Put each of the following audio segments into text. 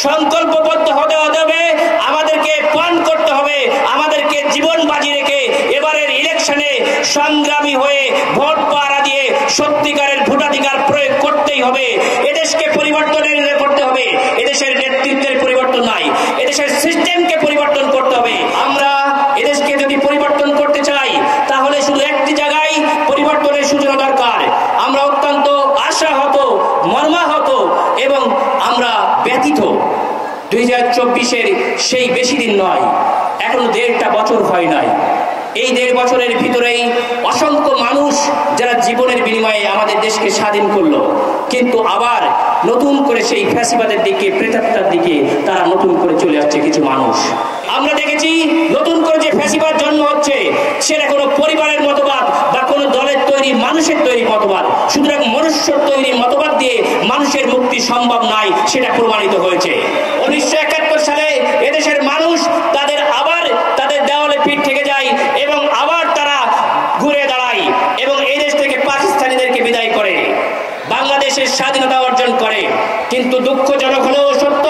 সংকল্পবদ্ধ হতে হবে, আমাদেরকে পণ করতে হবে, আমাদেরকে জীবন বাজি রেখে এবারের ইলেকশনে সংগ্রামী হয়ে ভোট পাড়া দিয়ে সত্যিকারের ভোটাধিকার প্রয়োগ করতেই হবে। এদেশকে পরিবর্তনের করতে হবে, এদেশের নেতৃত্বের পরিবর্তন নাই, এদেশের সিস্টেমকে পরিবর্তন করতে হবে। আমরা এদেশকে যদি পরিবর্তন করতে চাই তাহলে শুধু একটি জায়গায় পরিবর্তনের সূচনা দরকার। আমরা অত্যন্ত আশাহত, মর্মাহত এবং আমরা ব্যথিত। 2024-এর সেই বেশি দিন নয়, এখনো 1.5 বছর হয় নাই। এই 1.5 বছরের ভিতরেই অসংখ্য মানুষ যারা জীবনের বিনিময়ে আমাদের দেশকে স্বাধীন করলো, কিন্তু আবার নতুন করে সেই ফ্যাসিবাদের দিকে, প্রেতাত্মার দিকে তারা নতুন করে চলে আসছে কিছু মানুষ। আমরা দেখেছি নতুন করে যে ফ্যাসিবাদ জন্ম হচ্ছে সেটা কোনো পরিবারের মতবাদ বা কোনো দলের তৈরি মানুষের তৈরি মতবাদ। সুতরাং মনুষ্যর তৈরি মতবাদ দিয়ে মানুষের মুক্তি সম্ভব নয়, সেটা প্রমাণিত হয়েছে। 1971 সালে এদেশের মানুষ আবার তাদের দেওয়ালে পিঠ থেকে যায় এবং আবার তারা ঘুরে দাঁড়ায় এবং এই দেশ থেকে পাকিস্তানিদেরকে বিদায় করে, বাংলাদেশের স্বাধীনতা অর্জন করে। কিন্তু দুঃখজনক হলেও সত্য,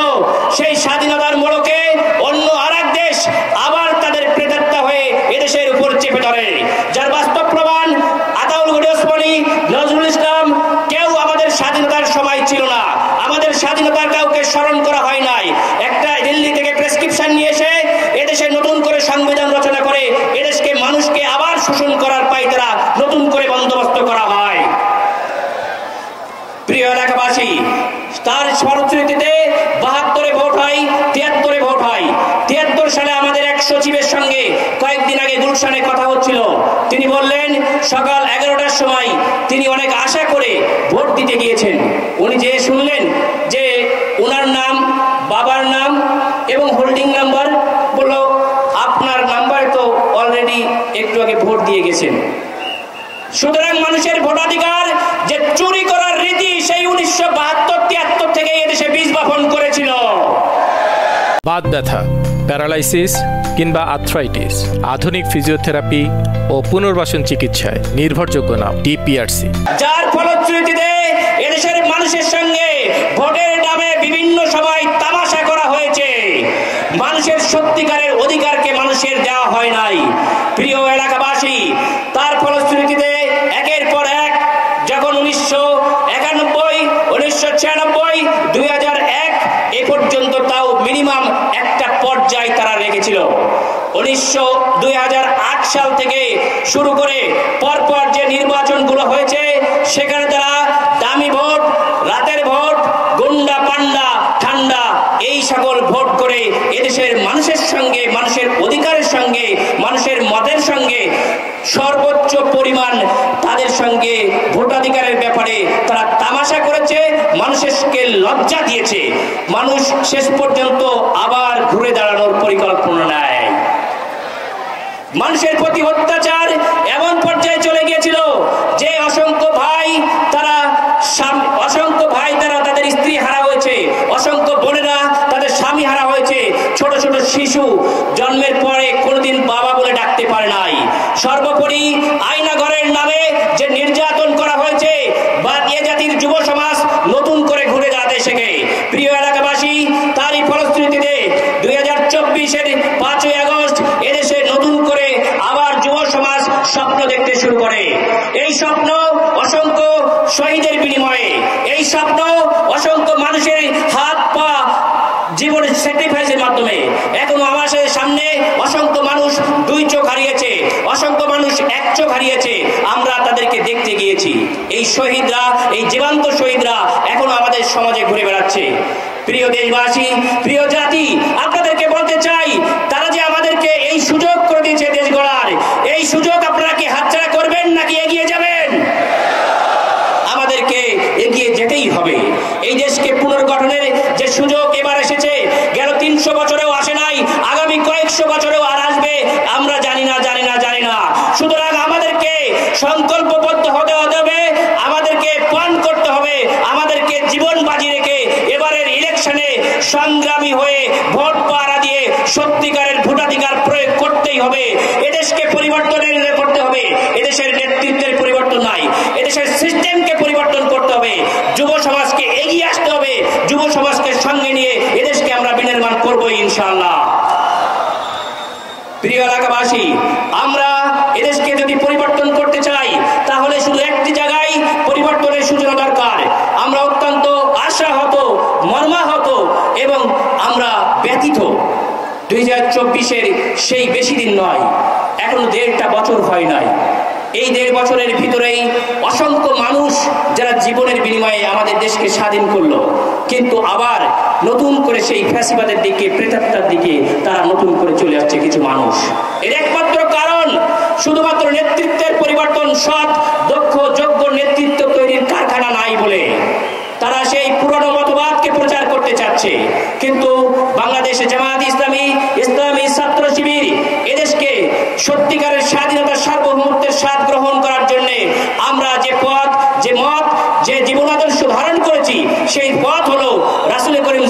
সেই স্বাধীনতার মোড়কে অন্য আরেক দেশ আবার তাদের প্রেতাত্মা হয়ে এদেশের উপর চেপে ধরে, যার বাস্তব প্রমাণ আতাউল গনি ওসমানী, নজরুল ইসলাম। কেউ আমাদের স্বাধীনতার সময় ছিল না, আমাদের স্বাধীনতার কাউকে স্মরণ করা হয় নাই। একটা দিল্লি থেকে প্রেসক্রিপশন নিয়ে এসে এদেশে নতুন করে সংবিধান রচনা করে এদেশকে মানুষকে আবার শোষণ করার পায়তারা নতুন করে বন্দোবস্ত করা হয়। প্রিয় এলাকাবাসী, তার ফলশ্রুতিতে 72-এ ভোট হয়, 73-এ ভোট হয়। 73 সালে আমাদের এক সচিবের সঙ্গে কয়েকদিন আগে গুলশানে কথা হচ্ছিল। তিনি বললেন সকাল 11টার সময় তিনি অনেক আশা করে ভোট দিতে গিয়েছেন। উনি যে শুনলেন যে ওনার নাম, বাবার নাম এবং হোল্ডিং নাম্বার, বলল আপনার নাম্বারে তো অলরেডি একটু আগে ভোট দিয়ে গেছেন। সুতরাং মানুষের ভোটাধিকার যে চুরি করার রীতি সেই 1972-73 থেকে এদেশে বীজ বপন করেছিল। বাত ব্যথা, প্যারালাইসিস কিংবা আর্থ্রাইটিস, আধুনিক ফিজিওথেরাপি ও পুনর্বাসন চিকিৎসায় নির্ভরযোগ্য নাম ডিপিআরসি। যার ফলশ্রুতিতে এদেশের মানুষের সঙ্গে ভোটের নামে বিভিন্ন সময় তামাশা করা হয়েছে, মানুষের সত্যিকারের অধিকারকে মানুষের দেওয়া হয় নাই। প্রিয় এলাকাবাসী, তার ফলশ্রুতিতে একের পর এক যখন 1991, 1996, 2001 এ পর্যন্ত তাও মিনিমাম একটা পর্যায় তারা রেখেছিল। 2008 সাল থেকে শুরু করে পরপর যে নির্বাচনগুলো হয়েছে সেখানে তারা দামি ভোট, রাতের ভোট, গুন্ডা পান্ডা ঠান্ডা এই সকল ভোট করে এদেশের মানুষের সঙ্গে, মানুষের অধিকারের সঙ্গে, মানুষের মতের সঙ্গে সর্বোচ্চ পরিমাণ তাদের সঙ্গে ভোটাধিকারের ব্যাপারে তারা তামাশা করেছে, মানুষকে লজ্জা দিয়েছে। মানুষ শেষ পর্যন্ত আবার ঘুরে দাঁড়ানোর পরিকল্পনা নেয়। মানুষের প্রতি অত্যাচার এমন পর্যায়ে চলে গিয়েছিল যে অসংখ্য ভাই তারা তাদের স্ত্রী হারা হয়েছে, অসংখ্য বোনেরা তাদের স্বামী হারা হয়েছে, ছোট ছোট শিশু জন্মের পরে কোনোদিন বাবা বলে ডাকতে পারে নাই। সর্বোপরি আয়না ঘরের নামে যে নির্যাতন করা হয়েছে, বা এ জাতির যুব সমাজ নতুন করে ঘুরে দাঁড়াতে শেখে। প্রিয় এলাকাবাসী, তারই ফলশ্রুতিতে 2024-এর 5ই আগস্ট এদেশে নতুন করে আবার যুব সমাজ স্বপ্ন দেখতে শুরু করে। এই স্বপ্ন অসংখ্য শহীদের বিনিময়ে, এই স্বপ্ন অসংখ্য মানুষের হাত পা জীবনের স্যাক্রিফাইসের মাধ্যমে। এখনো আমার সামনে অসংখ্য মানুষ 2 চোখ হারিয়েছে, অসংখ্য মানুষ 1 চোখ হারিয়েছে, আমরা তাদেরকে দেখতে গিয়েছি। এই শহীদরা, এই জীবন্ত শহীদরা এখনো আমাদের সমাজে ঘুরে বেড়াচ্ছে। প্রিয় দেশবাসী, প্রিয় জাতি, আপনাদেরকে বলতে চাই, তারা যে আমাদেরকে এই সুযোগ করে দিয়েছে দেশ গড়ার, এই সুযোগ আপনারা কি হাতছাড়া করবেন নাকি এগিয়ে যাবেন? আমাদেরকে এগিয়ে যেতেই হবে। এই দেশকে পুনর্গঠনের যে সুযোগ এবার এসেছে, গেল 300 বছরেও আসে নাই, আগামী কয়েকশো বছরেও আর আসবে আমরা জানি না। সুতরাং আমাদেরকে সংকল্পবদ্ধ হতে হবে, আমাদেরকে পণ করতে হবে, আমাদেরকে জীবন বাজি রেখে এবারের ইলেকশনে সংগ্রামী হয়ে ভোট পাড়া দিয়ে সত্যিকারের ভোটাধিকার প্রয়োগ করতেই হবে। এদেশকে পরিবর্তনের করতে হবে, এদেশের নেতৃত্বের পরিবর্তন নাই, এদেশের সিস্টেমকে পরিবর্তন করতে হবে, যুব সমাজকে এগিয়ে আসতে হবে, যুব সমাজকে সঙ্গে নিয়ে এদেশকে ইনশাআল্লাহ। প্রিয় এলাকাবাসী, আমরা এদেশকে যদি পরিবর্তন করতে চাই তাহলে শুধু একটি জায়গায় পরিবর্তনের সূচনা দরকার। আমরা অত্যন্ত আশাহত, মর্মাহত এবং আমরা ব্যথিত। 2024-এর সেই বেশি দিন নয়, এখনো 1.5 বছর হয় নাই। এই 1.5 বছরের ভিতরেই অসংখ্য মানুষ যারা জীবনের বিনিময়ে আমাদের দেশকে স্বাধীন করলো, কিন্তু আবার নতুন করে সেই ফ্যাসিবাদের দিকে, প্রেতাত্মার দিকে তারা নতুন করে চলে আসছে কিছু মানুষ। এর একমাত্র কারণ শুধুমাত্র নেতৃত্বের পরিবর্তন, সৎ, দক্ষ, যোগ্য নেতৃত্ব তৈরির কারখানা নাই বলে তারা সেই পুরনো মতবাদকে প্রচার করতে চাচ্ছে। কিন্তু বাংলাদেশে জামায়াত ইসলামী, ইসলামী ছাত্র শিবির এদেশকে সত্যিকারের স্বাধীনতা, সার্বভৌমত্বের স্বাদ গ্রহণ করার জন্য আমরা যে পথ, যে মত, যে জীবন আদর্শ ধারণ করেছি, সেই পথ হলো রাসূল করিম